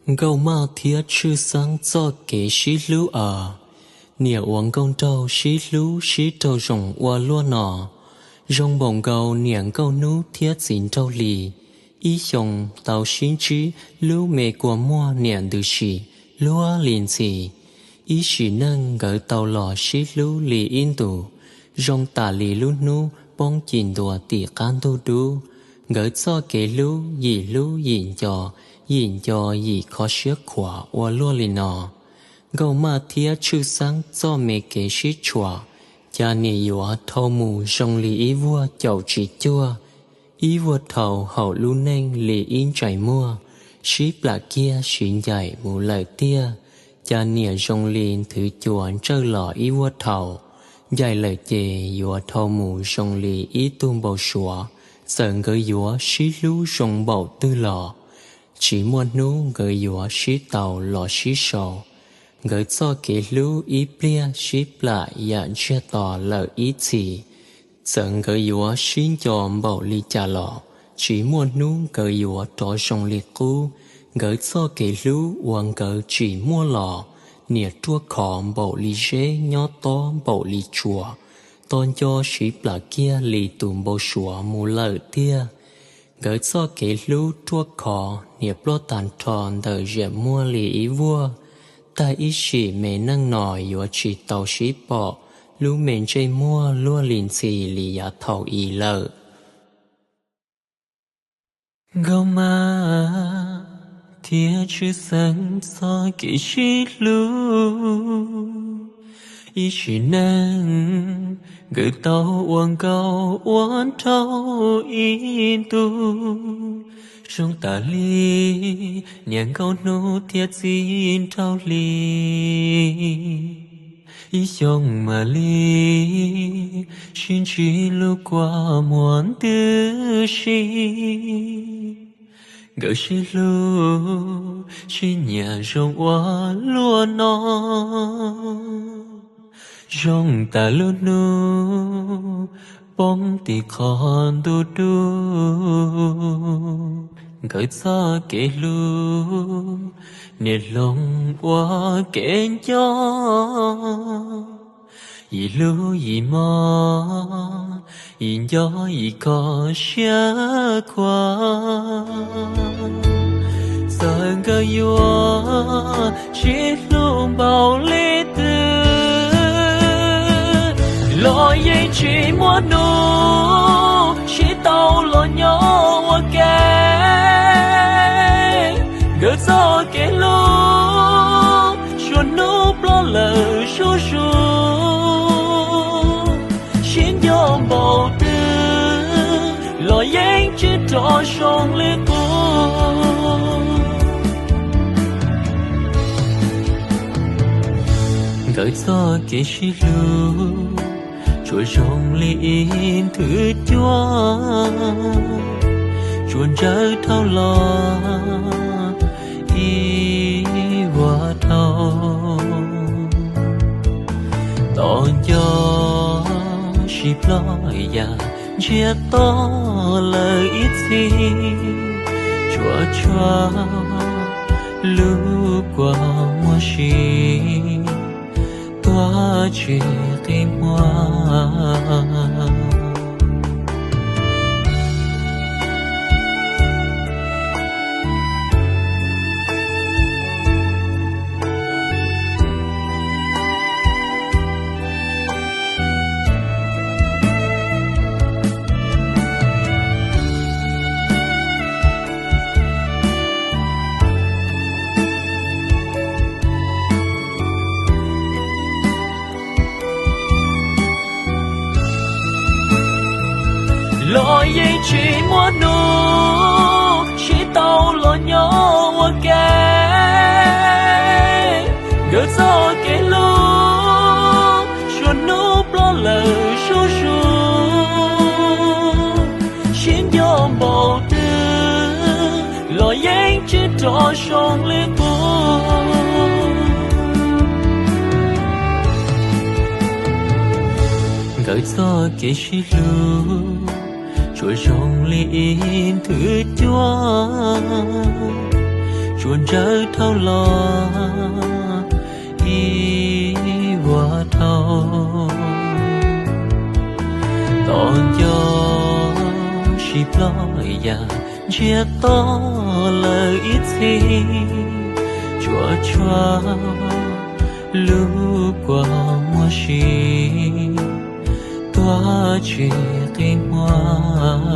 Gâu ma thiết chư sáng cho kế sĩ lưu Nia uống công trâu sĩ lưu sĩ trâu rồng ua lua nọ. Rồng bồng gâu niệm gâu nú thiết dính trâu lì. Ý dòng tàu xin trí lưu mê của mua niệm từ sĩ lúa liền xì. Ý sĩ nâng gỡ tàu lò sĩ lưu lì in tù. Rồng tà lì lưu nú bông chìn đùa tỉ can đô đu. Gỡ cho kế lưu dịn cho dì khó xước khỏa ua lua lì nọ. Gâu ma thía chư sáng cho mê kế sĩ chua. Cha nì yếu thâu mù rong lì ý vua chậu chỉ chua. Ý vua thầu hậu lưu nênh lì in trải mua. Sĩ bạc kia xuyên dạy mù lợi tia. Cha nì rong lì thứ chuan trơ lọ ý vua thầu. Dạy lời chê yếu thâu mù rong lì ý tuôn bầu xóa. Sơn gỡ yếu sĩ lưu rong bầu tư lọ. Chỉ muốn nú gỡ yếu sĩ tàu lọ sĩ sầu. Gỡ cho kế lưu ý blia ship lại dạn chia tỏ lợi ý chỉ. Dẫn gỡ yếu xin cho bảo lý trả lọ. Chỉ muốn nú gỡ yếu trò rong liệt cú. Gỡ cho kế lưu uống gỡ chỉ mua lọ. Nhiệt chua khó bảo lý dế nhó to bảo lý chùa. Tôn cho ship lại kia lì tùm bầu xùa mù lợi tia. Gỡ cho kế lưu chua khó nhiệt lô tàn tròn đời dẹp mua lì ý vua. Ta ý sĩ mê năng nòi yếu chỉ tàu sĩ bỏ. Lưu mệnh chây mua lua lìn xì lì giá thầu ý lợ. Gâu ma thía chư sáng so kỷ sĩ lưu. Ý sĩ năng gửi tàu uống gâu uống trâu in tu. Rung tà ly nhàng gâu nô thiết dính trao ly. Ý dòng mà ly xin chỉ lưu qua muôn tư sĩ. Gỡ sĩ lưu xin nhà rong hoa lúa nó. Rong tà lưu nô bóng tì khòn đu đu. Gỡ xa kê lưu nè lòng qua kê cho. Ý lưu ý mò ý gió ý có xa qua. Sơn gỡ yếu chỉ lưu bao lý tư. Lo dây chỉ muốn nụ chỉ tàu lo nhỏ qua kê. Gỡ gió kê lưu chuồn núp lo lờ su su. Xin gió bầu tư lo dây chỉ trò sông lê cô. Gỡ gió kê sĩ lưu chua rong lì in thứ chúa. Chuồn trở thao lo ý hoa thao. Tỏ cho ship lo ya chia to lời ít gì. Chua chua lưu qua mua shi. Toa chỉ tìm hoa. Lo dây chỉ muốn nụ chỉ tàu lo nhỏ qua kê. Gỡ gió kê lưu chuồn núp lo lờ su su. Xin gió bầu tư lo dây chỉ trò sông lê cô. Gỡ gió kê sĩ lưu chua rong lì in thứ chúa. chuồn rỡ thâu lo y qua thâu tòn cho ship lo ya chia to lời ít gì chua chua lúc qua mùa xì toa chỉ tình hoa